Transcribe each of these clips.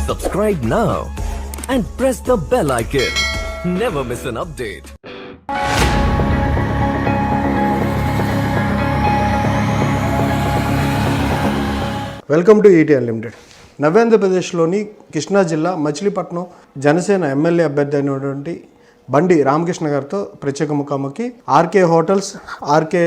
Subscribe now and press the bell icon. Never miss an update. Welcome to ET unlimited. నవ్యాంధ్రప్రదేశ్లోని కృష్ణా జిల్లా Machilipatnam Janasena MLA అభ్యర్థి అయినటువంటి బండి రామకృష్ణ గారితో ప్రత్యేక ముఖాముఖి. ఆర్కే హోటల్స్, ఆర్కే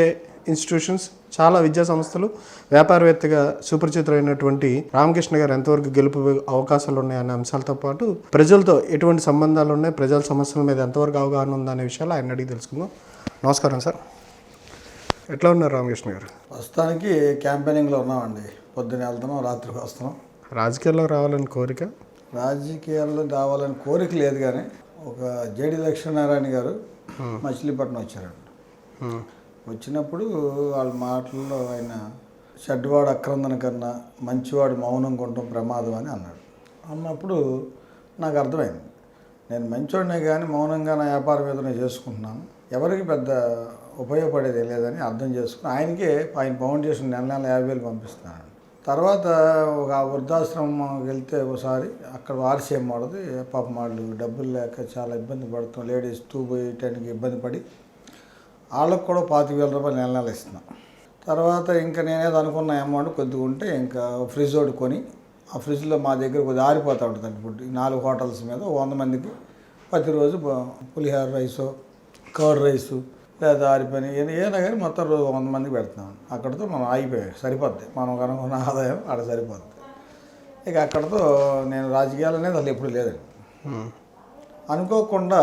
ఇన్స్టిట్యూషన్స్, చాలా విద్యా సంస్థలు, వ్యాపారవేత్తగా సుపరిచితులైనటువంటి రామకృష్ణ గారు ఎంతవరకు గెలుపు అవకాశాలు ఉన్నాయనే అంశాలతో పాటు ప్రజలతో ఎటువంటి సంబంధాలు ఉన్నాయి, ప్రజల సమస్యల మీద ఎంతవరకు అవగాహన ఉందనే విషయాలు ఆయన అడిగి తెలుసుకుందాం. నమస్కారం సార్, ఎట్లా ఉన్నారు రామకృష్ణ గారు? ప్రస్తుతానికి క్యాంపెయినింగ్లో ఉన్నామండి. పొద్దున్న వెళ్తున్నాం, రాత్రికి వస్తున్నాం. రాజకీయాల్లో రావాలని కోరిక? రాజకీయాల్లో రావాలని కోరిక లేదు, కానీ ఒక జేడి లక్ష్మీనారాయణ గారు మచిలీపట్నం వచ్చారండి. వచ్చినప్పుడు వాళ్ళ మాటల్లో ఆయన చెడ్డవాడు అక్రందన కన్నా మంచివాడు మౌనంగా ఉండటం ప్రమాదం అని అన్నాడు. అన్నప్పుడు నాకు అర్థమైంది, నేను మంచివాడినే కానీ మౌనంగా నా వ్యాపారం మీద నేను చేసుకుంటున్నాను, ఎవరికి పెద్ద ఉపయోగపడేది లేదని అర్థం చేసుకుని ఆయన ఫౌండేషన్ నెల 50,000 పంపిస్తున్నాను. తర్వాత ఒక వృద్ధాశ్రమంకి వెళ్తే ఒకసారి అక్కడ ఆర్సీఎం వాడది పాపం వాళ్ళు డబ్బులు లేక చాలా ఇబ్బంది పడుతున్నాం, లేడీస్ పోయటానికి ఇబ్బంది పడి వాళ్ళకు కూడా 25,000 రూపాయలు నెల ఇస్తున్నాం. తర్వాత ఇంకా నేనేదో అనుకున్న అమౌంట్ కొద్దిగా ఉంటే ఇంకా ఫ్రిడ్జ్ ఒకటి కొని, ఆ ఫ్రిడ్జ్లో మా దగ్గర కొద్దిగా ఆరిపోతూ ఉంటుంది ఫుడ్. 4 హోటల్స్ మీద 100 మందికి ప్రతిరోజు పులిహోర రైసు, కర్డ్ రైసు లేదా ఆరిపోయిన ఏదైనా కానీ మొత్తం రోజు 100 మందికి పెడుతున్నాం. అక్కడితో మనం ఆగిపోయాయి, సరిపోద్ది, మనం కనుక్కున్న ఆదాయం అక్కడ సరిపోద్ది. ఇక అక్కడితో నేను రాజకీయాలు అనేది అసలు ఎప్పుడు లేదండి. అనుకోకుండా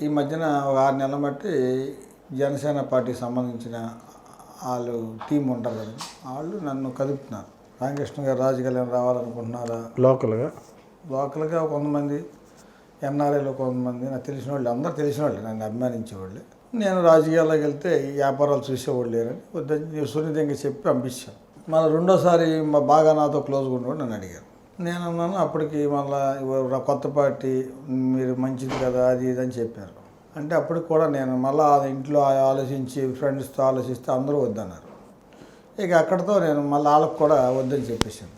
ఈ మధ్యన ఒక 6 నెలల బట్టి జనసేన పార్టీకి సంబంధించిన వాళ్ళు టీం ఉంటారు కదా, వాళ్ళు నన్ను కదుపుతున్నారు. రామకృష్ణ గారు రాజకీయాలు రావాలనుకుంటున్నారా? లోకల్గా కొంతమంది, ఎన్ఆర్ఐలో కొంతమంది, నాకు తెలిసిన వాళ్ళు, అందరూ తెలిసిన వాళ్ళు, నన్ను అభిమానించేవాళ్ళు. నేను రాజకీయాల్లోకి వెళ్తే ఈ వ్యాపారాలు చూసేవాళ్ళు లేరని వద్దని సున్నితంగా చెప్పి పంపించాను. మళ్ళీ రెండోసారి బాగా నాతో క్లోజ్గా ఉండేవాడు నన్ను అడిగారు. నేను అన్నాను, అప్పటికి మళ్ళీ కొత్త పార్టీ మీరు మంచిది కదా అది ఇది అని చెప్పారు. అంటే అప్పటికి కూడా నేను మళ్ళీ ఇంట్లో ఆలోచించి ఫ్రెండ్స్తో ఆలోచిస్తే అందరూ వద్దన్నారు. ఇక అక్కడితో నేను మళ్ళీ వాళ్ళకి కూడా వద్దని చెప్పేసాను.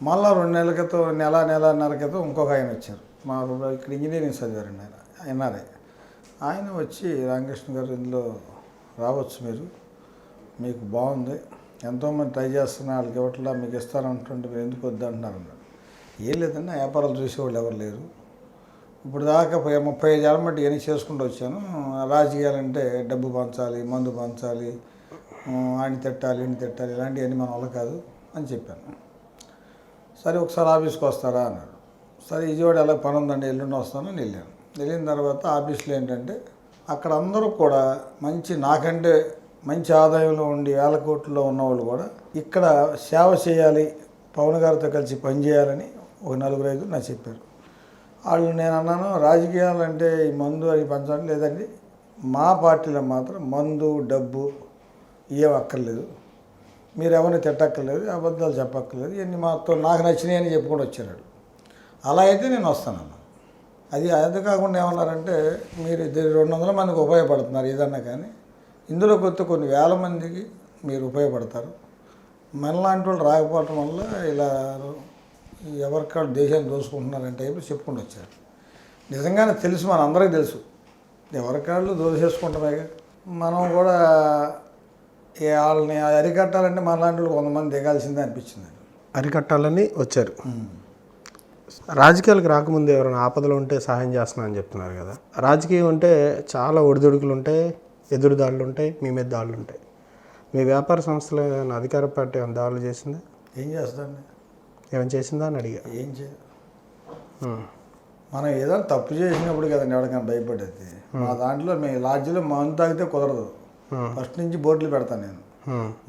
మళ్ళీ 2 నెలల క్రితం, నెలన్నర క్రితం ఇంకొక ఆయన వచ్చారు. మా ఇక్కడ ఇంజనీరింగ్ చదివారండి ఆయన, ఎన్ఆర్ఐ. ఆయన వచ్చి రామకృష్ణ గారు ఇందులో రావచ్చు, మీకు బాగుంది, ఎంతోమంది ట్రై చేస్తున్నా వాళ్ళకి ఇవ్వట్లా, మీకు ఇస్తానంటుంటే మీరు ఎందుకు వద్దంటున్నారు అన్నాడు. ఏం లేదన్నా, వ్యాపారాలు చూసేవాళ్ళు ఎవరు లేరు, ఇప్పుడు దాకా 35 ఏళ్ళ మట్టి ఇవన్నీ చేసుకుంటూ వచ్చాను. రాజకీయాలంటే డబ్బు పంచాలి, మందు పంచాలి, ఆయన తిట్టాలి, ఈయన తిట్టాలి, ఇలాంటివన్నీ మన వల్ల కాదు అని చెప్పాను. సరే ఒకసారి ఆఫీస్కి వస్తారా అన్నాడు. సరే విజయవాడ ఎలా పని ఉందండి, ఎల్లుండి వస్తానని వెళ్ళాను. వెళ్ళిన తర్వాత ఆఫీస్లో ఏంటంటే అక్కడ అందరూ కూడా నాకంటే మంచి ఆదాయంలో ఉండి 1,000 కోట్లలో ఉన్నవాళ్ళు కూడా ఇక్కడ సేవ చేయాలి, పవన్ గారితో కలిసి పనిచేయాలని ఒక 4-5 నాకు చెప్పారు. వాళ్ళు నేను అన్నాను, రాజకీయాలు అంటే ఈ మందు అవి పంచాలి లేదండి, మా పార్టీలో మాత్రం మందు డబ్బు ఏం అక్కర్లేదు, మీరు ఎవరిని తిట్టక్కర్లేదు, అబద్ధాలు చెప్పక్కర్లేదు, ఇవన్నీ మాతో నాకు నచ్చినాయి అని చెప్పుకొని వచ్చారు. అలా అయితే నేను వస్తానన్నా. అది కాకుండా ఏమన్నారంటే, మీరు 200 మందికి ఉపయోగపడుతున్నారు ఏదన్నా కానీ, ఇందులో కొన్ని వేల మందికి మీరు ఉపయోగపడతారు, మనలాంటి వాళ్ళు రాకపోవటం వల్ల ఇలా ఎవరికాళ్ళు దేశాన్ని దోసుకుంటున్నారంటే చెప్పుకుంటూ వచ్చారు. నిజంగానే తెలుసు, మన అందరికీ తెలుసు, ఎవరికాళ్ళు దోసేసుకుంటామే. మనం కూడా వాళ్ళని అరికట్టాలంటే మనలాంటి వాళ్ళు కొంతమంది దిగాల్సిందే అనిపించింది. అరికట్టాలని వచ్చారు. రాజకీయాలకు రాకముందు ఎవరైనా ఆపదలు ఉంటే సహాయం చేస్తున్నానని చెప్తున్నారు కదా. రాజకీయం అంటే చాలా ఒడిదుడుకులు ఉంటాయి, ఎదురుదాడులు ఉంటాయి, మీ మీద దాడులు ఉంటాయి. మీ వ్యాపార సంస్థలో అధికార పార్టీ ఏమైనా దాడులు చేసిందా? ఏం చేస్తాండి, ఏమైనా చేసిందా అని అడిగా. ఏం చేయదు, మనం ఏదైనా తప్పు చేసినప్పుడు కదండి ఎవరికైనా భయపడేది. మా దాంట్లో లాడ్జిలో మందు తాగితే కుదరదు, ఫస్ట్ నుంచి బోర్డులు పెడతాను నేను,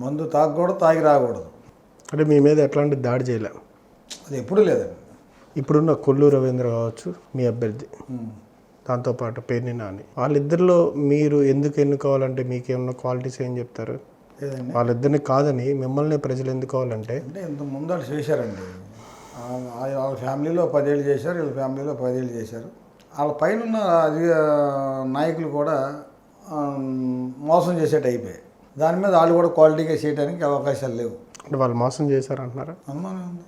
మందు తాగకూడదు, తాగి రాకూడదు. అంటే మీ మీద ఎట్లాంటి దాడి చేయలేము? అది ఎప్పుడూ లేదండి. ఇప్పుడున్న కొల్లు రవీంద్ర కావచ్చు మీ అభ్యర్థి, దాంతోపాటు పేర్ని నాని, వాళ్ళిద్దరిలో మీరు ఎందుకు ఎన్నుకోవాలంటే మీకేమన్నా క్వాలిటీస్ ఏం చెప్తారు? వాళ్ళిద్దరిని కాదని మిమ్మల్ని ప్రజలు ఎన్నుకోవాలంటే అంటే ఇంత ముందు వాళ్ళు చేశారండి. వాళ్ళ ఫ్యామిలీలో 10 ఏళ్ళు చేశారు, వీళ్ళ ఫ్యామిలీలో 10 ఏళ్ళు చేశారు. వాళ్ళ పైన ఉన్న నాయకులు కూడా మోసం చేసేట అయిపోయాయి. దాని మీద వాళ్ళు కూడా క్వాలిటీగా చేయడానికి అవకాశాలు లేవు. అంటే వాళ్ళు మోసం చేశారంటున్నారా? అనుమానం ఉంది.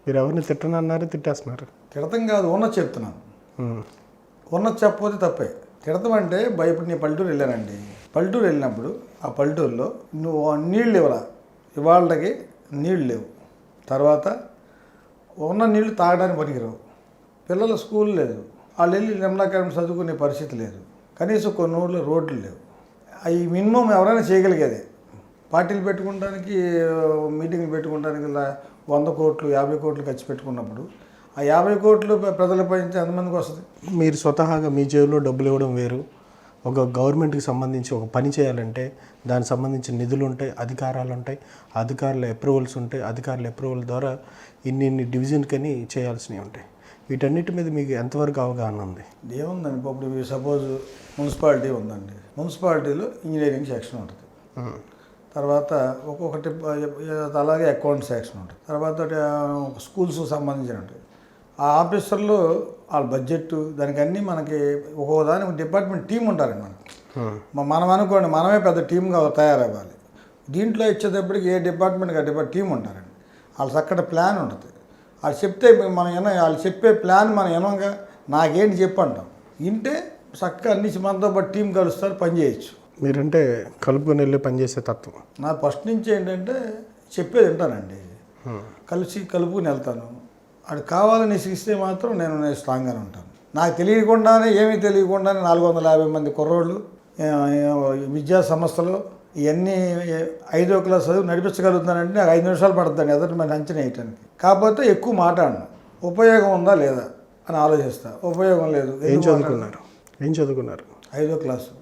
మీరు ఎవరిని తిట్టనన్నారు, తిట్టేస్తున్నారు. తిడతం కాదు, ఉన్నది చెప్తున్నాను. ఉన్నది చెప్పకపోతే తప్పే. తిడతం అంటే ఇప్పుడు నేను పల్లెటూరు వెళ్ళానండి. పల్లెటూరు వెళ్ళినప్పుడు ఆ పల్లెటూరులో నువ్వు నీళ్ళు ఇవ్వరా, ఇవాళకి నీళ్ళు లేవు. తర్వాత ఉన్న నీళ్లు తాగడానికి పనికిరావు. పిల్లల స్కూల్ లేదు, వాళ్ళు వెళ్ళి నిమ్మకాయలు చదువుకునే పరిస్థితి లేదు. కనీసం కొన్ని ఊళ్ళో రోడ్లు లేవు. అవి మినిమం ఎవరైనా చేయగలిగేది. పార్టీలు పెట్టుకోవడానికి, మీటింగ్లు పెట్టుకోవడానికి 100 కోట్లు 50 కోట్లు ఖర్చు పెట్టుకున్నప్పుడు ఆ 50 కోట్లు ప్రజలపై నుంచి ఎంతమందికి వస్తుంది? మీరు స్వతహాగా మీ జేబులో డబ్బులు ఇవ్వడం వేరు. ఒక గవర్నమెంట్కి సంబంధించి ఒక పని చేయాలంటే దానికి సంబంధించిన నిధులు ఉంటాయి, అధికారాలు ఉంటాయి, అధికారుల అప్రూవల్స్ ఉంటాయి, అధికారుల అప్రూవల్ ద్వారా ఇన్ని డివిజన్కని చేయాల్సినవి ఉంటాయి. వీటన్నిటి మీద మీకు ఎంతవరకు అవగాహన ఉంది? ఏముందండి, ఇప్పుడు సపోజ్ మున్సిపాలిటీ ఉందండి. మున్సిపాలిటీలో ఇంజనీరింగ్ సెక్షన్ ఉంటుంది, తర్వాత ఒక్కొక్కటి అలాగే అకౌంట్ సెక్షన్ ఉంటుంది, తర్వాత స్కూల్స్కి సంబంధించిన ఉంటుంది. ఆ ఆఫీసర్లు వాళ్ళ బడ్జెట్ దానికి అన్నీ మనకి ఒక్కో దానికి డిపార్ట్మెంట్ టీం ఉంటారండి. మనం అనుకోండి, మనమే పెద్ద టీమ్గా తయారవ్వాలి. దీంట్లో ఇచ్చేటప్పటికి ఏ డిపార్ట్మెంట్కి టీం ఉంటారండి. వాళ్ళు చక్కటి ప్లాన్ ఉంటుంది. వాళ్ళు చెప్తే వాళ్ళు చెప్పే ప్లాన్ మనం వినంగా నాకేంటి చెప్పంటాం. వింటే చక్కగా అన్ని మనతో పాటు టీం కలుస్తారు, పని చేయొచ్చు. మీరంటే కలుపుకొని వెళ్ళి పనిచేసే తత్వం. నా ఫస్ట్ నుంచి ఏంటంటే చెప్పేది వింటానండి, కలుపుకుని వెళ్తాను. అది కావాలని ఇస్తే మాత్రం నేను స్ట్రాంగ్గానే ఉంటాను. నాకు తెలియకుండానే, ఏమీ తెలియకుండానే 450 మంది కుర్రోళ్ళు విద్యా సంస్థలు ఇవన్నీ 5వ క్లాస్ చదువు నడిపించగలుగుతానంటే నాకు 5 నిమిషాలు పడుతుంది ఎదుటి మన అంచనా వేయటానికి. కాకపోతే ఎక్కువ మాట్లాడను, ఉపయోగం ఉందా లేదా అని ఆలోచిస్తా. ఉపయోగం లేదు. ఏం చదువుకున్నారు? 5వ క్లాసు.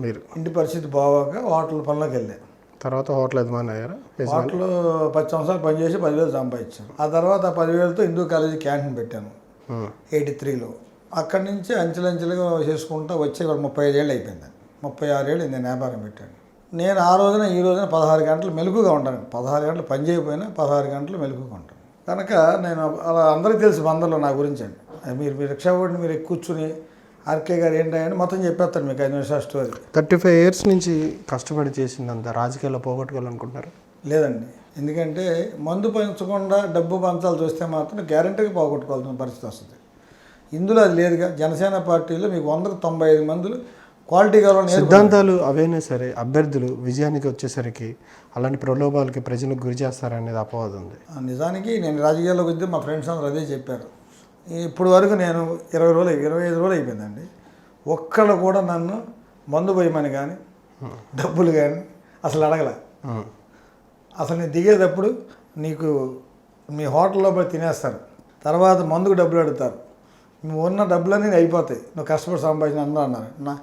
మీరు ఇంటి పరిస్థితి బాగోక హోటల్ పనులకు వెళ్ళా. తర్వాత హోటల్ యజమాని అయ్యారా? హోటల్లో 10 సంవత్సరాలు పనిచేసి 10,000 సంపాదించాను. ఆ తర్వాత 10,000తో హిందూ కాలేజీ క్యాంటీన్ పెట్టాను 83లో. అక్కడి నుంచి అంచెలంచెలుగా చేసుకుంటూ వచ్చే 35 ఏళ్ళు అయిపోయింది. 36 ఏళ్ళు నేను వ్యాపారం పెట్టాను. నేను ఈ రోజున 16 గంటలు మెలుగుగా ఉంటాను. 16 గంటలు పని చేయకపోయినా 16 గంటలు మెలుగుగా ఉంటాను. కనుక నేను అలా అందరికీ తెలుసు బందర్లో నా గురించి అండి. మీరు రిక్షా ఓడి మీరు కూర్చుని ఆర్కే గారు ఏంటంటే మొత్తం చెప్పేస్తాను మీకు 5 నిమిషాల స్టోరీ. 35 ఇయర్స్ నుంచి కష్టపడి చేసిందంత రాజకీయాల్లో పోగొట్టుకోవాలనుకుంటున్నారు? లేదండి, ఎందుకంటే మందు పంచకుండా డబ్బు పంచాలి చూస్తే మాత్రం గ్యారెంటీగా పోగొట్టుకోవాల్సిన పరిస్థితి వస్తుంది. ఇందులో అది లేదుగా. జనసేన పార్టీలో మీకు 100కు 95 మందులు క్వాలిటీ కావాలని సిద్ధాంతాలు అవైనా సరే అభ్యర్థులు విజయానికి వచ్చేసరికి అలాంటి ప్రలోభాలకి ప్రజలకు గురి చేస్తారనేది అపవాదం ఉంది. నిజానికి నేను రాజకీయాల్లోకి వద్దే మా ఫ్రెండ్స్ అందరూ అదే చెప్పారు. ఇప్పుడు వరకు నేను 25 రోజులు అయిపోయిందండి. ఒక్కళ్ళు కూడా నన్ను మందు పోయమని కానీ డబ్బులు కానీ అసలు అడగలే. అసలు నేను దిగేటప్పుడు నీకు మీ హోటల్లో పోయి తినేస్తారు, తర్వాత మందుకు డబ్బులు అడుగుతారు, నువ్వు ఉన్న డబ్బులన్నీ అయిపోతాయి, నువ్వు కష్టపడి సంపాదించిన అందరూ అన్నారు.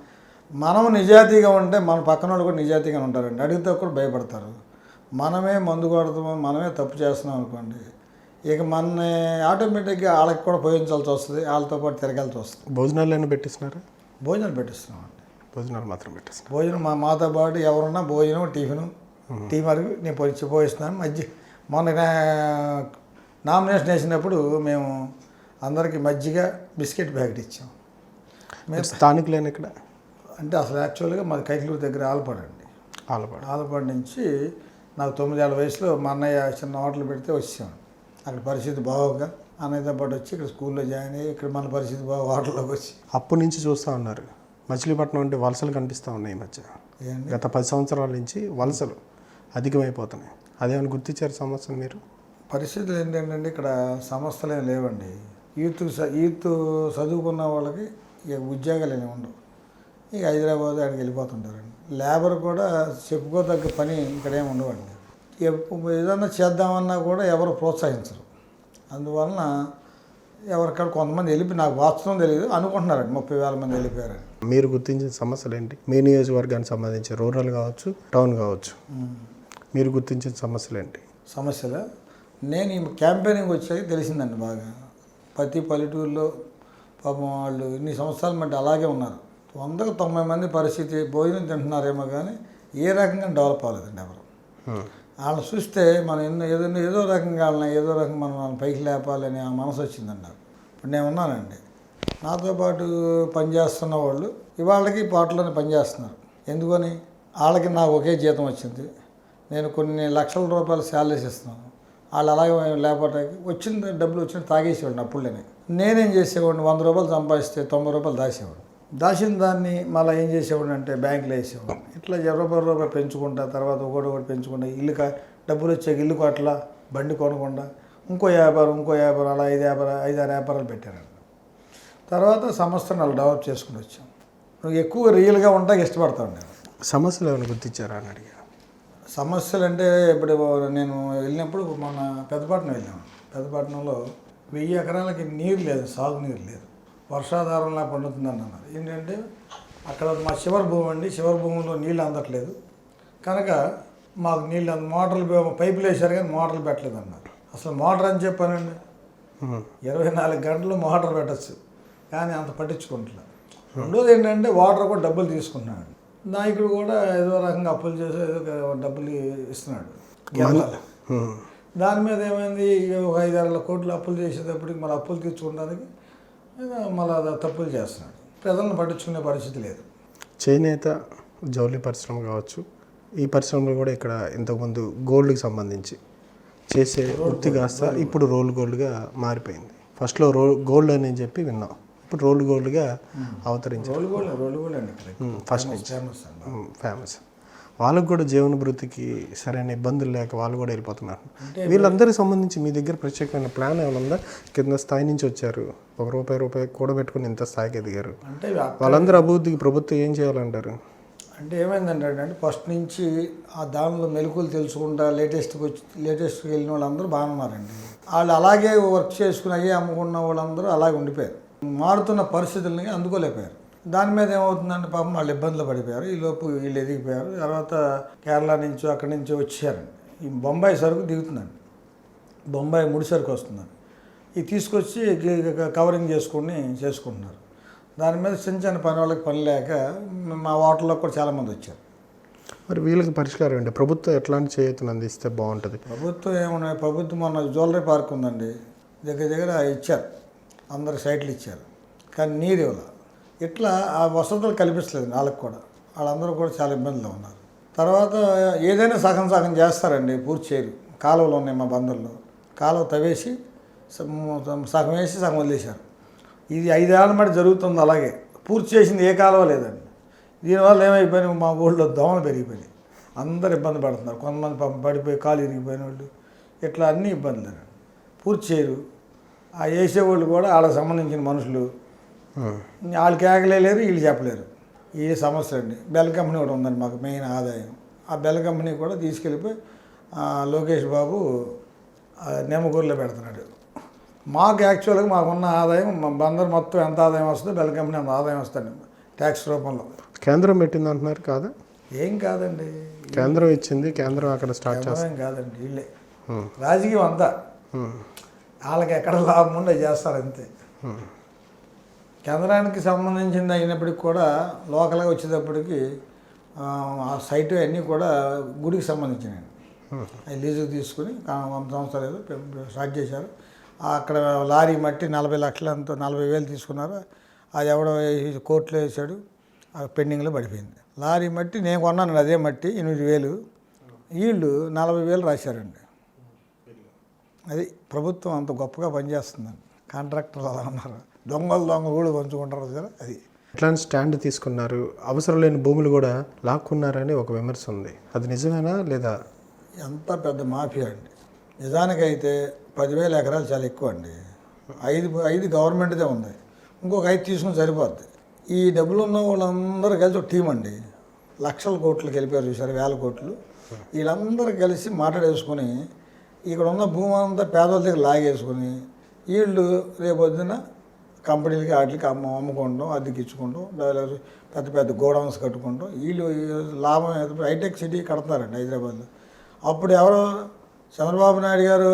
మనం నిజాయితీగా ఉంటే మన పక్కన వాళ్ళు కూడా నిజాయితీగా ఉంటారండి. అడిగితే కూడా భయపడతారు. మనమే మందు కొడతాము, మనమే తప్పు చేస్తున్నాం అనుకోండి, ఇక మన ఆటోమేటిక్గా వాళ్ళకి కూడా పోయించాల్సి వస్తుంది, వాళ్ళతో పాటు తిరగాల్సి వస్తుంది. భోజనాలు పెట్టిస్తున్నారా? భోజనాలు పెట్టిస్తున్నామండి. భోజనాలు మాత్రం పెట్టిస్తున్నాం. భోజనం మాతో పాటు ఎవరున్నా భోజనం టిఫిను టీ వరకు నేను పోయిస్తున్నాను. మొన్న నామినేషన్ వేసినప్పుడు మేము అందరికీ మజ్జిగ బిస్కెట్ ప్యాకెట్ ఇచ్చాం. మేము స్థానికులేని ఇక్కడ అంటే అసలు యాక్చువల్గా మాది కైకలూరు దగ్గర ఆలపాడండి. ఆలపాడు నుంచి నాకు 9 ఏళ్ళ వయసులో మా అన్నయ్య చిన్న హోటల్ పెడితే వచ్చాను. అక్కడ పరిస్థితి బాగోగా అన్నయ్యతో పాటు వచ్చి ఇక్కడ స్కూల్లో జాయిన్ అయ్యి ఇక్కడ మన పరిస్థితి బాగా హోటల్లోకి వచ్చి అప్పటి నుంచి చూస్తూ ఉన్నారు. మచిలీపట్నం అంటే వలసలు కనిపిస్తూ ఉన్నాయి ఈ మధ్య. గత 10 సంవత్సరాల నుంచి వలసలు అధికమైపోతున్నాయి. అదేమైనా గుర్తించారు సమస్యను మీరు? పరిస్థితులు ఏంటంటే ఇక్కడ సమస్యలు ఏమి లేవండి. యూత్ చదువుకున్న వాళ్ళకి ఇక ఉద్యోగాలు ఏమి ఉండవు. ఇక హైదరాబాద్ ఆడికి వెళ్ళిపోతుంటారండి. లేబర్ కూడా చెప్పుకోదగ్గ పని ఇక్కడ ఏమి ఉండవండి. ఏదన్నా చేద్దామన్నా కూడా ఎవరు ప్రోత్సహించరు. అందువలన ఎవరికాడ కొంతమంది నాకు వాస్తవం తెలియదు అనుకుంటున్నారండి 30,000 మంది వెళ్ళిపోయారని. మీరు గుర్తించిన సమస్యలు ఏంటి? మీ నియోజకవర్గానికి సంబంధించి రూరల్ కావచ్చు, టౌన్ కావచ్చు, మీరు గుర్తించిన సమస్యలు ఏంటి? సమస్యలు నేను ఈ క్యాంపెయినింగ్ వచ్చాక తెలిసిందండి బాగా. ప్రతి పల్లెటూరులో పాపం వాళ్ళు ఇన్ని సంవత్సరాల మధ్య అలాగే ఉన్నారు. 100కు 90 మంది పరిస్థితి భోజనం తింటున్నారేమో కానీ ఏ రకంగా డెవలప్ అవ్వలేదండి ఎవరు. వాళ్ళని చూస్తే మనం ఏదో రకంగా మనం పైకి లేపాలని ఆ మనసు వచ్చిందండి నాకు. ఇప్పుడు నేను ఉన్నానండి, నాతో పాటు పనిచేస్తున్న వాళ్ళు ఇవాళకి పాటలోనే పనిచేస్తున్నారు. ఎందుకని? వాళ్ళకి నాకు ఒకే జీతం వచ్చింది, నేను కొన్ని లక్షల రూపాయలు శాలరీస్ ఇస్తున్నాను, వాళ్ళు అలాగే లేకపోతే వచ్చిన డబ్బులు వచ్చిన తాగేసేవాడిని అప్పుడులోనే. నేనేం చేసేవాడిని, 100 రూపాయలు సంపాదిస్తే 90 రూపాయలు దాచేవాడు. దాచిన దాన్ని మళ్ళీ ఏం చేసేవాడు అంటే బ్యాంకులో వేసేవాడు. ఇట్లా 20 రూపాయలు పెంచుకుంటా, తర్వాత ఒకటి పెంచుకుంటా, డబ్బులు వచ్చాక ఇల్లు అట్లా బండి కొనకుండా ఇంకో వ్యాపారం అలా 5-6 వ్యాపారాలు పెట్టానండి. తర్వాత సంస్థను అలా డెవలప్ చేసుకుని వచ్చాం. నువ్వు ఎక్కువ రియల్గా ఉంటాకి ఇష్టపడతాను నేను. సమస్యలు ఏమైనా గుర్తించారా అని అడిగా. సమస్యలు అంటే ఇప్పుడు నేను వెళ్ళినప్పుడు మొన్న పెద్దపట్నం వెళ్ళాము. పెద్దపట్నంలో 1000 ఎకరాలకి నీరు లేదు, సాగునీరు లేదు, వర్షాధారంలా పండుతుందని అన్నారు. ఏంటంటే అక్కడ మా చివరి భూమి అండి, చివరి భూమిలో నీళ్ళు అందట్లేదు కనుక మాకు నీళ్ళు మోటార్లు పైపులు వేశారు కానీ మోటార్లు పెట్టలేదు అన్నారు. అసలు మోటార్ అని చెప్పానండి, 24 గంటలు మోటార్ పెట్టచ్చు కానీ అంత పట్టించుకుంటున్నాను. రెండోది ఏంటంటే వాటర్ కూడా డబ్బులు తీసుకుంటున్నాడు. నాయకుడు కూడా ఏదో రకంగా అప్పులు చేసి ఏదో డబ్బులు ఇస్తున్నాడు. దాని మీద ఏమైంది, ఒక 5-6 కోట్లు అప్పులు చేసేటప్పటికి మళ్ళీ అప్పులు తీర్చుకోవడానికి మళ్ళీ తప్పులు చేస్తున్నాడు. ప్రజలను పట్టించుకునే పరిస్థితి లేదు. చేనేత జౌళి పరిశ్రమ కావచ్చు, ఈ పరిశ్రమలు కూడా ఇక్కడ ఇంతకుముందు గోల్డ్కి సంబంధించి చేసే వృత్తి కాస్త ఇప్పుడు రోల్ గోల్డ్గా మారిపోయింది. ఫస్ట్లో గోల్డ్ అని చెప్పి విన్నాం, ఇప్పుడు రోల్ గోల్డ్గా అవతరించారు. రోల్ గోల్డ్ అండి ఫస్ట్ నుంచి ఫేమస్. వాళ్ళకు కూడా జీవన భృతికి సరైన ఇబ్బందులు లేక వాళ్ళు కూడా వెళ్ళిపోతున్నారు. వీళ్ళందరికీ సంబంధించి మీ దగ్గర ప్రత్యేకమైన ప్లాన్ ఏమైనా ఉందా? కింద స్థాయి నుంచి వచ్చారు, రూపాయి కూడబెట్టుకుని ఇంత స్థాయికి ఎదిగారు, అంటే వాళ్ళందరూ అభివృద్ధికి ప్రభుత్వం ఏం చేయాలంటారు? అంటే ఏమైందంటే ఫస్ట్ నుంచి ఆ దానిలో మెలకువలు తెలుసుకుంటా లేటెస్ట్కి వెళ్ళిన వాళ్ళందరూ బాగున్నారండి. వాళ్ళు అలాగే వర్క్ చేసుకుని అయ్యే అమ్ముకున్న వాళ్ళందరూ అలాగే ఉండిపోయారు. మారుతున్న పరిస్థితులని అందుకోలేకపోయారు. దాని మీద ఏమవుతుందంటే పాపం వాళ్ళు ఇబ్బందులు పడిపోయారు. ఈలోపు వీళ్ళు ఎదిగిపోయారు. తర్వాత కేరళ నుంచి అక్కడి నుంచి వచ్చారండి. ఈ బొంబాయి సరుకు దిగుతుందండి, బొంబాయి ముడి సరుకు వస్తుందండి. ఇది తీసుకొచ్చి కవరింగ్ చేసుకుంటున్నారు. దాని మీద చిన్న పని వాళ్ళకి పని లేక మా హోటల్లో కూడా చాలామంది వచ్చారు. మరి వీళ్ళకి పరిష్కారం ఏంటి? ప్రభుత్వం ఎట్లాంటి చేయూతను అందిస్తే బాగుంటుంది? ప్రభుత్వం ఏమన్నా, ప్రభుత్వం మొన్న జ్యువెలరీ పార్క్ ఉందండి, దగ్గర ఇచ్చారు, అందరు సైట్లు ఇచ్చారు కానీ నీరు ఇవ్వాలి. ఇట్లా ఆ వసతులు కల్పించలేదు వాళ్ళకి కూడా. వాళ్ళందరూ కూడా చాలా ఇబ్బందులు ఉన్నారు. తర్వాత ఏదైనా సగం చేస్తారండి, పూర్తి చేయరు. కాలువలు ఉన్నాయి మా బందర్లో, కాలువ తవ్వేసి సగం వేసి సగం వదిలేశారు. ఇది 5 ఏళ్ళ మట్టి జరుగుతుంది. అలాగే పూర్తి చేసింది ఏ కాలువ లేదండి. దీనివల్ల ఏమైపోయినాయి, మా ఊళ్ళో దోమలు పెరిగిపోయినాయి, అందరు ఇబ్బంది పడుతున్నారు. కొంతమంది పడిపోయి కాలు ఇరిగిపోయిన వాళ్ళు, ఇట్లా అన్ని ఇబ్బందులు. పూర్తి చేయరు. ఆ వేసేవాళ్ళు కూడా వాళ్ళకి సంబంధించిన మనుషులు, వాళ్ళు కేకలేరు, వీళ్ళు చెప్పలేరు. ఈ సమస్య అండి. బెల్ కంపెనీ కూడా ఉందండి మాకు మెయిన్ ఆదాయం. ఆ బెల్ కంపెనీ కూడా తీసుకెళ్ళిపోయి లోకేష్ బాబు నెమ్మకూరులో పెడుతున్నాడు. మాకు యాక్చువల్గా మాకున్న ఆదాయం బందర్ మొత్తం ఎంత ఆదాయం వస్తుందో బెల్ కంపెనీ అంత ఆదాయం వస్తుంది ట్యాక్స్ రూపంలో. కేంద్రం పెట్టింది అంటున్నారు కాదా? ఏం కాదండి, కేంద్రం ఇచ్చింది, కేంద్రం అక్కడ స్టార్ట్ చేస్తాం కాదండి. వీళ్ళే రాజకీయం అంతా, వాళ్ళకి ఎక్కడ లాభం ఉండే చేస్తారు అంతే. కేంద్రానికి సంబంధించింది అయినప్పటికి కూడా లోకల్గా వచ్చేటప్పటికి ఆ సైటు అన్నీ కూడా గుడికి సంబంధించినవి. అవి లీజుకు తీసుకుని 100 సంవత్సరాలు స్టార్ట్ చేశారు. అక్కడ లారీ మట్టి 40 లక్షలు ఎంతో 40,000 తీసుకున్నారు. అది ఎవడో కోర్టులో వేసాడు, పెండింగ్లో పడిపోయింది. లారీ మట్టి నేను కొన్నాను, అదే మట్టి 8,000, వీళ్ళు 40,000 రాశారండి. అది ప్రభుత్వం అంత గొప్పగా పనిచేస్తుందండి. కాంట్రాక్టర్లు అలా ఉన్నారు, దొంగలు కూడా పంచుకుంటారు కదా. అది ఎట్లాంటి స్టాండ్ తీసుకున్నారు, అవసరం లేని భూములు కూడా లాక్కున్నారని ఒక విమర్శ ఉంది. అది నిజమేనా లేదా? ఎంత పెద్ద మాఫియా అండి. నిజానికైతే 10,000 ఎకరాలు చాలా ఎక్కువ అండి. 5 గవర్నమెంట్దే ఉంది, ఇంకొక 5 తీసుకుని సరిపోద్ది. ఈ డబ్బులు ఉన్న వాళ్ళందరూ కలిసి ఒక టీం అండి, లక్షల కోట్లకి వెళ్ళిపోయారు చూసారు, 1000 కోట్లు. వీళ్ళందరూ కలిసి మాట్లాడేసుకొని ఇక్కడ ఉన్న భూమి అంతా పేదల దగ్గర లాగేసుకొని వీళ్ళు రేపొద్దున కంపెనీలకి వాటికి అమ్ముకుంటాం, అద్దెకిచ్చుకుంటాం, పెద్ద పెద్ద గోడౌన్స్ కట్టుకుంటాం. వీళ్ళు లాభం హైటెక్ సిటీ కడతారండి హైదరాబాద్లో. అప్పుడు ఎవరో చంద్రబాబు నాయుడు గారు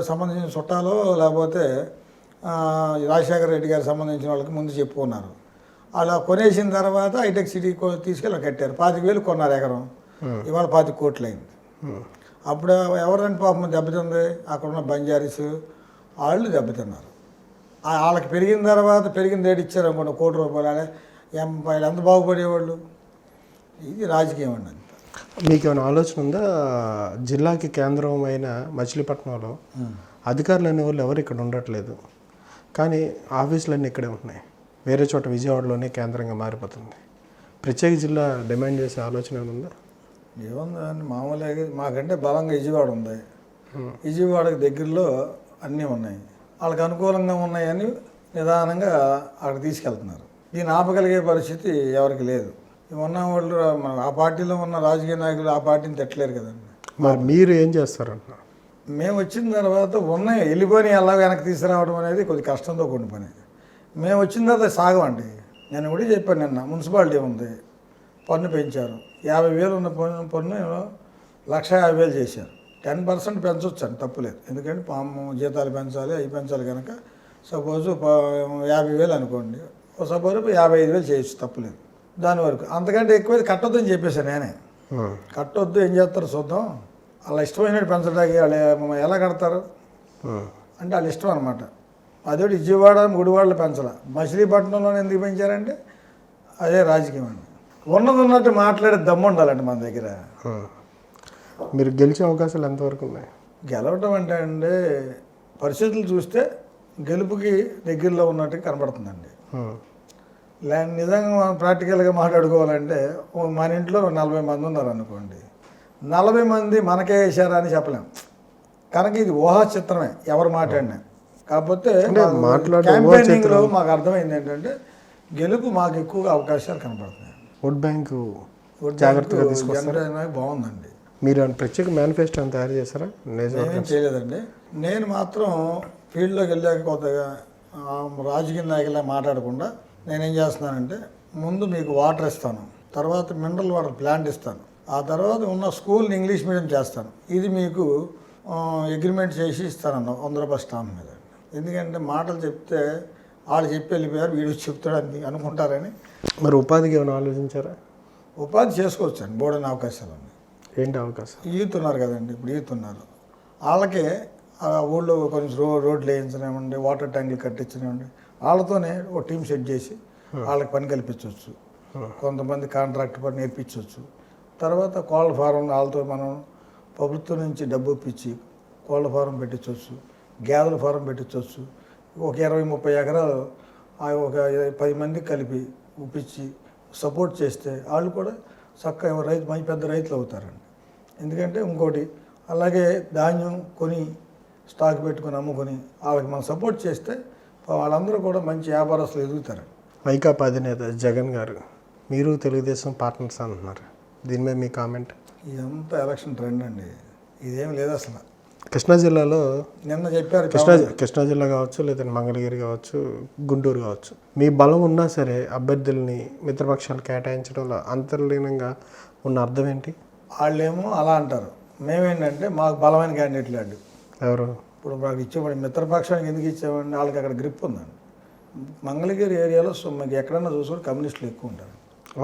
సంబంధించిన చుట్టాలు లేకపోతే రాజశేఖర రెడ్డి గారికి సంబంధించిన వాళ్ళకి ముందు చెప్పుకున్నారు. అలా కొనేసిన తర్వాత హైటెక్ సిటీ తీసుకెళ్ళి కట్టారు. 25,000 కొన్నారు ఎకరం, ఇవాళ 25 కోట్లు అయింది. అప్పుడు ఎవరంటే పాపం దెబ్బతింది, అక్కడ ఉన్న బంజారీస్ వాళ్ళు దెబ్బతిన్నారు. వాళ్ళకి పెరిగిన తర్వాత పెరిగిన రేటు ఇచ్చారు అనుకోండి, ₹1 కోటి, వీళ్ళు ఎంత బాగుపడేవాళ్ళు. ఇది రాజకీయం అండి. మీకు ఏమైనా ఆలోచన ఉందా? జిల్లాకి కేంద్రం అయిన మచిలీపట్నంలో అధికారులు అనేవాళ్ళు ఎవరు ఇక్కడ ఉండట్లేదు, కానీ ఆఫీసులన్నీ ఇక్కడే ఉన్నాయి. వేరే చోట విజయవాడలోనే కేంద్రంగా మారిపోతుంది. ప్రత్యేక జిల్లా డిమాండ్ చేసే ఆలోచన ఏమైనా ఉందా? ఏముందండి, మామూలుగా మాకంటే బలంగా విజయవాడ ఉంది. విజయవాడకి దగ్గరలో అన్నీ ఉన్నాయి. వాళ్ళకి అనుకూలంగా ఉన్నాయని నిదానంగా అక్కడ తీసుకెళ్తున్నారు. దీన్ని ఆపగలిగే పరిస్థితి ఎవరికి లేదు. ఉన్న వాళ్ళు ఆ పార్టీలో ఉన్న రాజకీయ నాయకులు ఆ పార్టీని తిట్టలేరు కదండి. మరి మీరు ఏం చేస్తారంట? మేము వచ్చిన తర్వాత ఉన్నాయి వెళ్ళిపోయి ఎలా వెనక్కి తీసుకురావడం అనేది కొద్ది కష్టంతో కూడిన పని. మేము వచ్చిన తర్వాత సాగమండి. నేను కూడా చెప్పాను, నిన్న మున్సిపాలిటీ ఉంది, పన్ను పెంచారు. 50,000 ఉన్న పన్ను 1,50,000 చేశారు. 10% పెంచవచ్చు అండి, తప్పులేదు. ఎందుకంటే జీతాలు పెంచాలి, అవి పెంచాలి కనుక సపోజు 50,000 అనుకోండి, సపోజ్ 55,000 చేయొచ్చు, తప్పులేదు. దాని వరకు అంతకంటే ఎక్కువ కట్టొద్దు అని చెప్పేసాను నేనే. కట్టొద్దు, ఏం చేస్తారో చూద్దాం, అలా ఇష్టమైనట్టు పెంచడానికి వాళ్ళు ఎలా కడతారు అంటే వాళ్ళ ఇష్టం అనమాట. అదే విజయవాడ గుడివాడలో పెంచాల, మచిలీపట్నంలో ఎందుకు పెంచారంటే అదే రాజకీయం అండి. ఉన్నట్టు మాట్లాడే దమ్ము ఉండాలండి మన దగ్గర. మీరు గెలిచే అవకాశాలు ఎంతవరకు ఉన్నాయి? గెలవటం అంటే అండి పరిస్థితులు చూస్తే గెలుపుకి దగ్గరలో ఉన్నట్టుగా కనబడుతుందండి. నిజంగా మనం ప్రాక్టికల్గా మాట్లాడుకోవాలంటే మన ఇంట్లో 40 మంది ఉన్నారు అనుకోండి, 40 మంది మనకే వేసారా అని చెప్పలేం కనుక ఇది ఊహా చిత్రమే ఎవరు మాట్లాడినా. కాకపోతే క్యాంపెయినింగ్లో మాకు అర్థమైంది ఏంటంటే గెలుపు మాకు ఎక్కువగా అవకాశాలు కనబడుతున్నాయి. ఓట్ బ్యాంకు జాగ్రత్తగా తీసుకొస్తారా? బాగుందండి. మీరు ప్రత్యేక మేనిఫెస్టో తయారు చేస్తారా? నేనేం చేయలేదండి. నేను మాత్రం ఫీల్డ్లోకి వెళ్ళాక కొత్తగా రాజకీయ నాయకులా మాట్లాడకుండా నేనేం చేస్తున్నానంటే ముందు మీకు వాటర్ ఇస్తాను, తర్వాత మినరల్ వాటర్ ప్లాంట్ ఇస్తాను, ఆ తర్వాత ఉన్న స్కూల్ని ఇంగ్లీష్ మీడియం చేస్తాను. ఇది మీకు అగ్రిమెంట్ చేసి ఇస్తానన్నా 100 రూపాయల స్టాంప్ మీద. ఎందుకంటే మాటలు చెప్తే వాళ్ళు చెప్పి వెళ్ళిపోయారు, వీడు చెప్తాడని అనుకుంటారని. మరి ఉపాధికి ఏమైనా ఆలోచించారా? ఉపాధి చేసుకోవచ్చండి, బోర్డని అవకాశాలు ఉన్నాయి. ఏంటి అవకాశం? యూత్ ఉన్నారు కదండి, ఇప్పుడు యూత్ ఉన్నారు, వాళ్ళకే ఊళ్ళో కొంచెం రోడ్లు వేయించనివ్వండి, వాటర్ ట్యాంకులు కట్టించనివ్వండి, వాళ్ళతోనే ఒక టీం సెట్ చేసి వాళ్ళకి పని కల్పించవచ్చు. కొంతమంది కాంట్రాక్ట్ పని నేర్పించవచ్చు. తర్వాత కోళ్ళ ఫారం వాళ్ళతో మనం ప్రభుత్వం నుంచి డబ్బు ఇప్పించి కోళ్ళ ఫారం పెట్టించవచ్చు, గేదెల ఫారం పెట్టించవచ్చు. ఒక 20-30 ఎకరాలు ఒక 10 మందికి కలిపి ఇప్పించి సపోర్ట్ చేస్తే వాళ్ళు కూడా చక్కగా మంచి పెద్ద రైతులు అవుతారండి. ఎందుకంటే ఇంకోటి అలాగే ధాన్యం కొని స్టాక్ పెట్టుకొని అమ్ముకొని వాళ్ళకి మనం సపోర్ట్ చేస్తే వాళ్ళందరూ కూడా మంచి వ్యాపారస్తులు ఎదుగుతారు. వైకాపా అధినేత జగన్ గారు మీరు తెలుగుదేశం పార్ట్నర్స్ అంటున్నారు, దీని మీద మీ కామెంట్? ఇదంతా ఎలక్షన్ ట్రెండ్ అండి, ఇదేం లేదు అసలు. కృష్ణా జిల్లాలో నిన్న చెప్పారు, కృష్ణా జిల్లా కావచ్చు, లేదంటే మంగళగిరి కావచ్చు, గుంటూరు కావచ్చు, మీ బలం ఉన్నా సరే అభ్యర్థుల్ని మిత్రపక్షాలు కేటాయించడంలో అంతర్లీనంగా ఉన్న అర్థం ఏంటి? వాళ్ళేమో అలా అంటారు, మేమేంటంటే మాకు బలమైన క్యాండిడేట్లు అండి. ఎవరు? ఇప్పుడు మాకు ఇచ్చేవాడి మిత్రపక్షానికి ఎందుకు ఇచ్చేవాడిని, వాళ్ళకి అక్కడ గ్రిప్ ఉందండి. మంగళగిరి ఏరియాలో మీకు ఎక్కడన్నా చూసుకొని కమ్యూనిస్టులు ఎక్కువ ఉంటారు.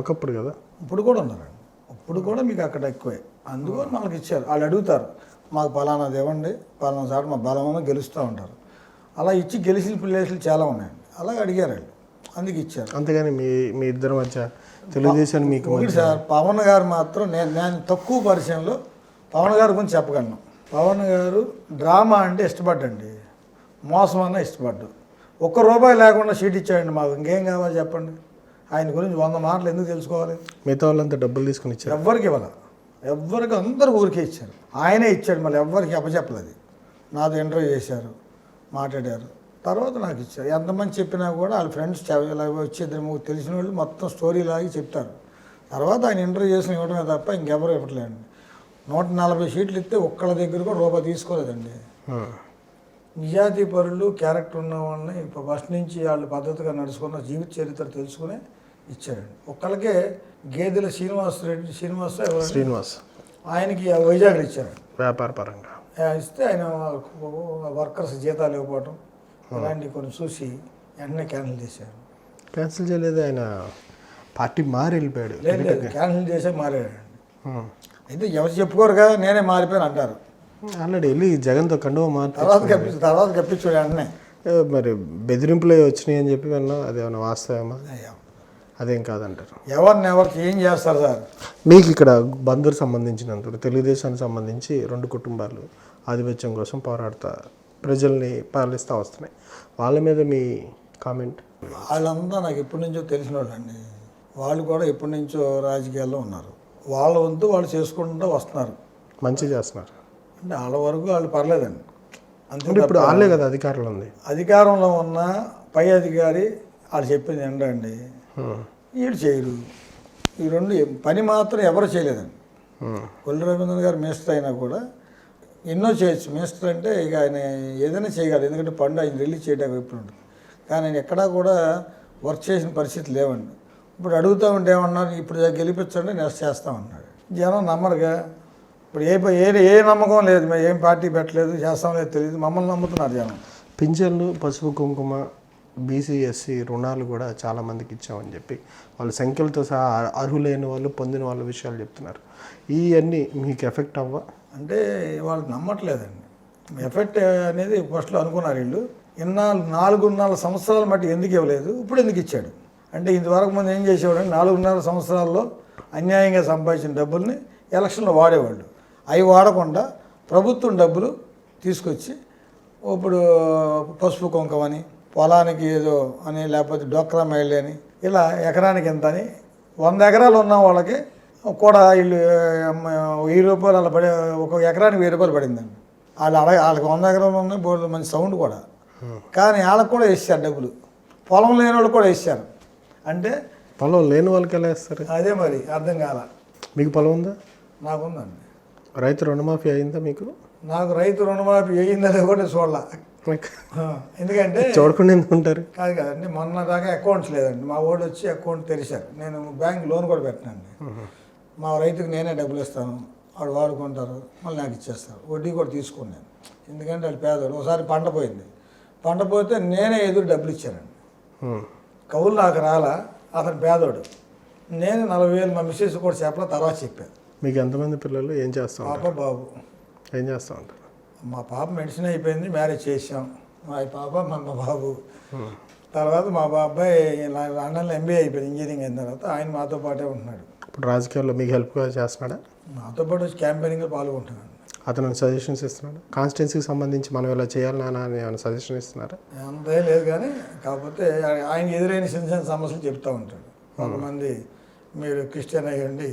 ఒకప్పుడు కదా, ఇప్పుడు కూడా ఉన్నారండి, ఇప్పుడు కూడా మీకు అక్కడ ఎక్కువే. అందుకని వాళ్ళకి ఇచ్చారు. వాళ్ళు అడుగుతారు, మాకు పలానాది ఇవ్వండి, పలానా సార్ మా బలమైన గెలుస్తూ ఉంటారు. అలా ఇచ్చి గెలిచిన ప్లేస్లు చాలా ఉన్నాయండి, అలా అడిగారు వాళ్ళు, అందుకు ఇచ్చారు. అంతేగాని మీ ఇద్దరి మధ్య తెలుగుదేశాన్ని మీకు ఒకటి సార్, పవన్ గారు మాత్రం నేను తక్కువ పరిచయంలో పవన్ గారి గురించి చెప్పగలను. పవన్ గారు డ్రామా అంటే ఇష్టపడ్డండి, మోసం అన్న ఇష్టపడ్డు. ₹1 లేకుండా సీట్ ఇచ్చాడండి మాకు, ఇంకేం కావాలి చెప్పండి. ఆయన గురించి 100 మాటలు ఎందుకు తెలుసుకోవాలి? మిగతా వాళ్ళంతా డబ్బులు తీసుకుని ఇచ్చారు, ఎవ్వరికి ఇవ్వాలి, ఎవ్వరికి, అందరు ఊరికే ఇచ్చారు. ఆయనే ఇచ్చాడు, మళ్ళీ ఎవ్వరికి అప్పచెప్పలేదు. నాతో ఇంటర్వ్యూ చేశారు, మాట్లాడారు, తర్వాత నాకు ఇచ్చారు. ఎంతమంది చెప్పినా కూడా వాళ్ళ ఫ్రెండ్స్ వచ్చి 2-3 తెలిసిన వాళ్ళు మొత్తం స్టోరీ లాగి చెప్తారు. తర్వాత ఆయన ఇంటర్వ్యూ చేసిన ఇవ్వడమే తప్ప ఇంకెవరు ఇవ్వట్లేదండి. 140 సీట్లు ఇస్తే ఒక్కళ్ళ దగ్గర కూడా రూపాయి తీసుకోలేదండి. నిజాతీ పరులు, క్యారెక్టర్ ఉన్న వాళ్ళని ఫస్ట్ నుంచి వాళ్ళు పద్ధతిగా నడుచుకున్న జీవిత చరిత్ర తెలుసుకునే ఇచ్చాడండి. ఒక్కళ్ళకే గేదెల శ్రీనివాస్ ఆయనకి వైజాగ్లో ఇచ్చారు, వ్యాపార పరంగా ఇస్తే ఆయన వర్కర్స్ జీతాలు ఇవ్వకపోవటం ఇలాంటివి కొన్ని చూసి వెంటనే క్యాన్సిల్ చేశారు. క్యాన్సిల్ చేయలేదు, ఆయన పార్టీ మారి వెళ్ళిపోయాడు. లేదు, క్యాన్సిల్ చేసే మారాడండి. అయితే ఎవరు చెప్పుకోరుగా, నేనే మారిపోయాను అంటారు. ఆల్రెడీ వెళ్ళి జగన్తో కండువా తర్వాత కప్పించాడు వెంటనే. మరి బెదిరింపులు వచ్చినాయి అని చెప్పి విన్నా, అదేమన్నా వాస్తవమా? అదేం కాదంటారు. ఎవరిని ఏం చేస్తారు సార్? మీకు ఇక్కడ బంధువులు సంబంధించినందుకు తెలుగుదేశానికి సంబంధించి 2 కుటుంబాలు ఆధిపత్యం కోసం పోరాడుతా ప్రజల్ని పాలిస్తూ వస్తున్నాయి. వాళ్ళ మీద మీ కామెంట్? వాళ్ళంతా నాకు ఎప్పటి నుంచో తెలిసిన వాళ్ళండి. వాళ్ళు కూడా ఎప్పటి నుంచో రాజకీయాల్లో ఉన్నారు. వాళ్ళ వంతు వాళ్ళు చేసుకుంటూ వస్తున్నారు. మంచి చేస్తున్నారు అంటే వాళ్ళ వరకు వాళ్ళు పర్లేదండి. అంతే. ఇప్పుడు వాళ్ళే కదా అధికారంలో ఉంది. అధికారంలో ఉన్న పై అధికారి వాళ్ళు చెప్పింది ఏంటండి, వీళ్ళు చేయరు. ఈ 2 పని మాత్రం ఎవరు చేయలేదండి. కొల్లు రవీంద్రనాథ్ గారు మినిస్టర్ అయినా కూడా ఎన్నో చేయొచ్చు. మినిస్టర్ అంటే ఇక ఆయన ఏదైనా చేయగలరు, ఎందుకంటే పండు ఆయన రిలీజ్ చేయడానికి ఎప్పుడు ఉంటుంది. కానీ ఆయన ఎక్కడా కూడా వర్క్ చేసిన పరిస్థితి లేవండి. ఇప్పుడు అడుగుతూ ఉంటే ఏమన్నారు, ఇప్పుడు గెలిపించండి నెక్స్ట్ చేస్తామన్నాడు. జనం నమ్మరుగా. ఇప్పుడు ఏ నమ్మకం లేదు, మేము ఏం పార్టీ పెట్టలేదు, చేస్తాం లేదు తెలియదు, మమ్మల్ని నమ్ముతున్నారు జనం. పింఛన్లు, పసుపు కుంకుమ, బీసీ ఎస్సీ రుణాలు కూడా చాలామందికి ఇచ్చామని చెప్పి వాళ్ళు సంఖ్యలతో సహా అర్హులైన వాళ్ళు పొందిన వాళ్ళ విషయాలు చెప్తున్నారు. ఇవన్నీ మీకు ఎఫెక్ట్ అవ్వ? అంటే వాళ్ళు నమ్మట్లేదండి. ఎఫెక్ట్ అనేది ఫస్ట్లో అనుకున్నారు వీళ్ళు. 4.5 సంవత్సరాల మట్టి ఎందుకు ఇవ్వలేదు, ఇప్పుడు ఎందుకు ఇచ్చాడు అంటే, ఇంతవరకు ముందు ఏం చేసేవాడు, 4.5 సంవత్సరాల్లో అన్యాయంగా సంపాదించిన డబ్బుల్ని ఎలక్షన్లో వాడేవాళ్ళు. అవి వాడకుండా ప్రభుత్వం డబ్బులు తీసుకొచ్చి ఇప్పుడు పసుపు కుంకమని, పొలానికి ఏదో అని, లేకపోతే డోక్రా మహిళ అని, ఇలా ఎకరానికి ఎంత అని 100 ఎకరాలు ఉన్న వాళ్ళకి కూడా వీళ్ళు 1000 రూపాయలు అలా పడి, ఒక ఎకరానికి 1000 రూపాయలు పడిందండి. వాళ్ళకి 100 ఎకరాలు ఉన్నాయి, బోర్డు మంచి సౌండ్ కూడా. కానీ వాళ్ళకి కూడా ఇస్తారు డబ్బులు, పొలం లేని వాళ్ళు కూడా ఇస్తారు. అంటే పొలం లేని వాళ్ళకి ఎలా ఇస్తారు? అదే మరి అర్థం కాల. మీకు పొలం ఉందా? నాకుందండి. రైతు రుణమాఫీ అయిందా మీకు? నాకు రైతు రుణమాఫీ అయ్యిందని కూడా చూడాల. ఎందుకంటే చూడకుండా ఎందుకు ఉంటారు? కాదు కదండి, మొన్న దాకా అకౌంట్స్ లేదండి. మా వాడు వచ్చి అకౌంట్ తెరిచారు. నేను బ్యాంక్ లోన్ కూడా పెట్టినండి. మా రైతుకి నేనే డబ్బులు ఇస్తాను, వాడు వాడుకుంటారు, మళ్ళీ నాకు ఇచ్చేస్తారు. వడ్డీ కూడా తీసుకున్నాను, ఎందుకంటే వాళ్ళు పేదవాళ్ళు. ఒకసారి పంట పోయింది, పంట పోతే నేనే ఎదురు డబ్బులు ఇచ్చానండి. కవులు నాకు రాలా, అతను పేదోడు. నేను 40,000 మా మిస్సెస్ కూడా చెప్పలా, తర్వాత చెప్పాను. మీకు ఎంతమంది పిల్లలు? ఏం చేస్తాం? పాప బాబు. ఏం చేస్తూ ఉంటారు? మా పాప మెడిసిన్ అయిపోయింది, మ్యారేజ్ చేసాం. మా పాప మా బాబు. తర్వాత మా అబ్బాయి లండన్లో MBA అయిపోయింది, ఇంజనీరింగ్ అయిన తర్వాత. ఆయన మాతో పాటే ఉంటున్నాడు. ఇప్పుడు రాజకీయాల్లో మీకు హెల్ప్గా చేస్తున్నాడా? మాతో పాటు వచ్చి క్యాంపెయినింగ్లో పాల్గొంటున్నాడు. అతను సజెషన్స్ ఇస్తున్నాడు? కాన్స్టిట్యున్సీకి సంబంధించి మనం ఇలా చేయాలి నాన్న అని ఏమైనా సజెషన్ ఇస్తున్నారా? అంతే లేదు, కానీ కాకపోతే ఆయనకి ఎదురైన చిన్న చిన్న సమస్యలు చెప్తూ ఉంటాడు. కొంతమంది మీరు క్రిస్టియన్ అయ్యండి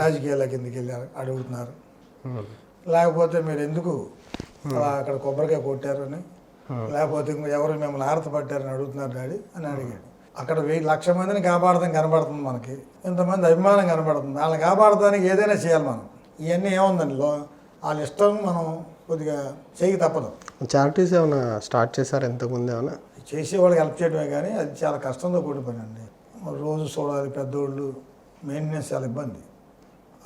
రాజకీయాల కిందకి వెళ్ళారు అడుగుతున్నారు, లేకపోతే మీరు ఎందుకు అలా అక్కడ కొబ్బరికాయ కొట్టారని, లేకపోతే ఎవరు మిమ్మల్ని ఆరత పట్టారని అడుగుతున్నారు డాడీ అని అడిగాడు. అక్కడ 1,00,000 మందిని కాపాడతాం కనబడుతుంది మనకి, ఇంతమంది అభిమానం కనబడుతుంది. వాళ్ళని కాపాడటానికి ఏదైనా చేయాలి మనం. ఇవన్నీ ఏముందండి, వాళ్ళ ఇష్టం మనం కొద్దిగా చేయక తప్పదు. చారిటీస్ ఏమైనా స్టార్ట్ చేశారు ఇంతకుముందు? ఏమైనా చేసే వాళ్ళకి హెల్ప్ చేయడమే, కానీ అది చాలా కష్టంతో కూడిన పని అండి. రోజు చూడాలి, పెద్దోళ్ళు, మెయింటెనెన్స్ చాలా ఇబ్బంది.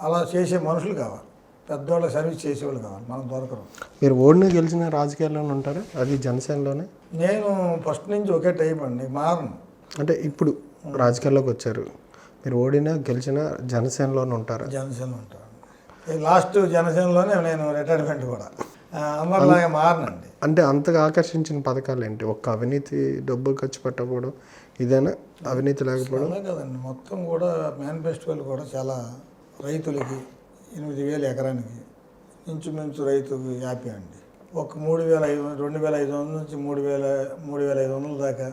అలా చేసే మనుషులు కావాలి, పెద్దవాళ్ళకి సర్వీస్ చేసేవాళ్ళు కావాలి, మనం దొరకరు. మీరు ఓడిన గెలిచిన రాజకీయాల్లోనే ఉంటారు? అది జనసేనలోనే? నేను ఫస్ట్ నుంచి ఒకే టైప్ అండి, మారను. అంటే ఇప్పుడు రాజకీయాల్లోకి వచ్చారు, మీరు ఓడినా గెలిచినా జనసేనలోనే ఉంటారు? జనసేనలో ఉంటాను. లాస్ట్ జనసేనలోనే నేను రిటైర్మెంట్ కూడా, అందరిలాగా మారనండి. అంటే అంతగా ఆకర్షించిన పథకాలు ఏంటి? ఒక్క అవినీతి, డబ్బు ఖర్చు పెట్టకపోవడం, ఇదేనా అవినీతి లేకపోవడం? అలా కదండి, మొత్తం కూడా మేనిఫెస్టోలు కూడా చాలా రైతులకి 8,000 ఎకరానికి ఇంచుమించు రైతుకి హ్యాపీ అండి. ఒక 2,500 నుంచి 3,500 దాకా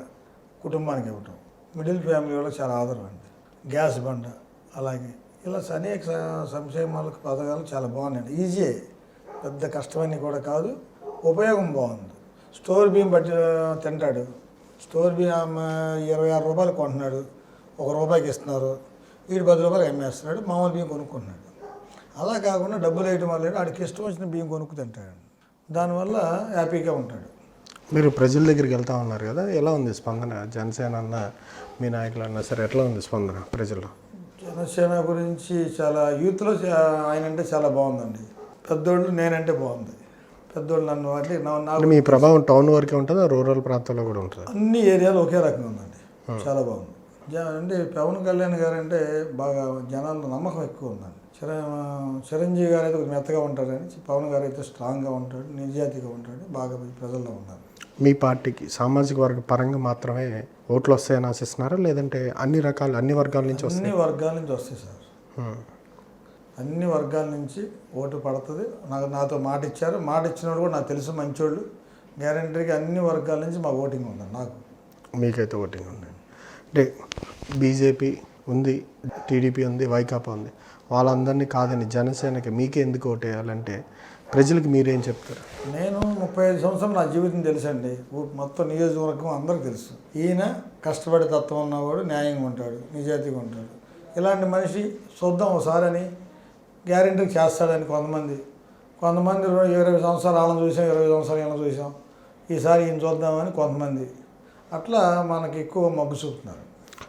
కుటుంబానికి ఇవ్వటం. మిడిల్ ఫ్యామిలీ వాళ్ళకి చాలా ఆదరణ అండి. గ్యాస్ బండ, అలాగే ఇలా అనేక సంక్షేమాల పథకాలు చాలా బాగున్నాయండి. ఈజీ, పెద్ద కష్టమని కూడా కాదు, ఉపయోగం బాగుంది. స్టోర్ బియ్యం బట్టి తింటాడు, స్టోర్ బియ్యం 26 రూపాయలు కొంటున్నాడు, ₹1 ఇస్తున్నారు, వీడు 10 రూపాయలు అమ్మేస్తున్నాడు, మామూలు బియ్యం కొనుక్కుంటున్నాడు. అలా కాకుండా డబ్బులు వేయటం వల్ల వాడికి ఇష్టం వచ్చిన బియ్యం కొనుక్కు తింటాడు, దానివల్ల హ్యాపీగా ఉంటాడు. మీరు ప్రజల దగ్గరికి వెళ్తా ఉన్నారు కదా, ఎలా ఉంది స్పందన? జనసేన అన్న మీ నాయకులు అన్నా సరే, ఎట్లా ఉంది స్పందన ప్రజల్లో? జనసేన గురించి చాలా యూత్లో ఆయన అంటే చాలా బాగుందండి. పెద్దోళ్ళు నేనంటే బాగుంది. పెద్దోళ్ళు నన్ను అంటే నాకు మీ ప్రభావం టౌన్ వరకే ఉంటుందా, రూరల్ ప్రాంతాల్లో కూడా ఉంటుంది? అన్ని ఏరియాలు ఒకే రకంగా ఉందండి, చాలా బాగుంది. అంటే పవన్ కళ్యాణ్ గారు అంటే బాగా జనాల్లో నమ్మకం ఎక్కువ ఉందండి. చిరంజీవి గారు అయితే మెత్తగా ఉంటారని, పవన్ గారు అయితే స్ట్రాంగ్గా ఉంటాడు, నిజాయితీగా ఉంటాడు, బాగా ప్రజల్లో ఉన్నారు. మీ పార్టీకి సామాజిక వర్గ పరంగా మాత్రమే ఓట్లు వస్తాయని ఆశిస్తున్నారా, లేదంటే అన్ని వర్గాల నుంచి వస్తాయి? అన్ని వర్గాల నుంచి వస్తాయి సార్. అన్ని వర్గాల నుంచి ఓటు పడుతుంది. నాతో మాట ఇచ్చారు. మాట ఇచ్చినోడు కూడా నాకు తెలుసు, మంచోళ్ళు. గ్యారంటీగా అన్ని వర్గాల నుంచి మా ఓటింగ్ ఉందండి. నాకు మీకైతే ఓటింగ్ ఉంది. అంటే బీజేపీ ఉంది, టీడీపీ ఉంది, వైకాపా ఉంది, వాళ్ళందరినీ కాదని జనసేనకి మీకే ఎందుకు ఓటేయాలంటే ప్రజలకు మీరేం చెప్తారు? నేను 35 సంవత్సరాలు నా జీవితం తెలుసండి. మొత్తం నియోజకవర్గం అందరికీ తెలుసు. ఈయన కష్టపడే తత్వం ఉన్నవాడు, న్యాయంగా ఉంటాడు, నిజాయితీగా ఉంటాడు. ఇలాంటి మనిషి చూద్దాం ఒకసారి అని గ్యారెంటీకి చేస్తాడని కొంతమంది 20 సంవత్సరాలు వాళ్ళని చూసాం, 20 సంవత్సరాలు వీళ్ళని చూసాం, ఈసారి ఈయన చూద్దామని కొంతమంది అట్లా మనకి ఎక్కువ మొగ్గు చూపుతున్నారు.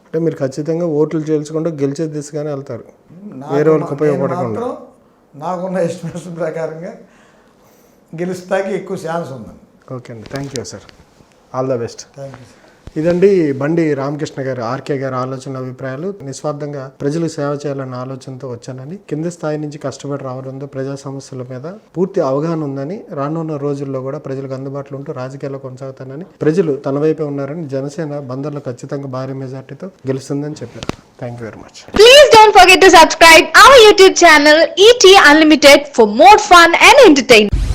అంటే మీరు ఖచ్చితంగా ఓట్లు చేల్చుకుంటూ గెలిచే దిశగానే వెళ్తారు, వేరే వాళ్ళకి ఉపయోగపడకుండా. నాకున్న ఎస్టిమేషన్ ప్రకారంగా గెలుస్తాకి ఎక్కువ ఛాన్స్ ఉందండి. ఓకే అండి, thank you sir, all the best. Thank you sir. ఇదండి బండి రామకృష్ణ గారు, ఆర్కే గారి ఆలోచన, అభిప్రాయాలు. నిస్వార్థంగా ప్రజలకు సేవ చేయాలన్న ఆలోచనతో వచ్చానని, కింద స్థాయి నుంచి కష్టపడి రావడంతో ప్రజా సమస్యల మీద పూర్తి అవగాహన ఉందని, రానున్న రోజుల్లో కూడా ప్రజలకు అందుబాటులో ఉంటూ రాజకీయాల్లో కొనసాగుతానని, ప్రజలు తన వైపే ఉన్నారని, జనసేన బందర్లో ఖచ్చితంగా భారీ మెజార్టీతో గెలుస్తుందని చెప్పారు. Thank you very much. Please don't forget to subscribe our YouTube channel ET Unlimited for more fun and entertainment.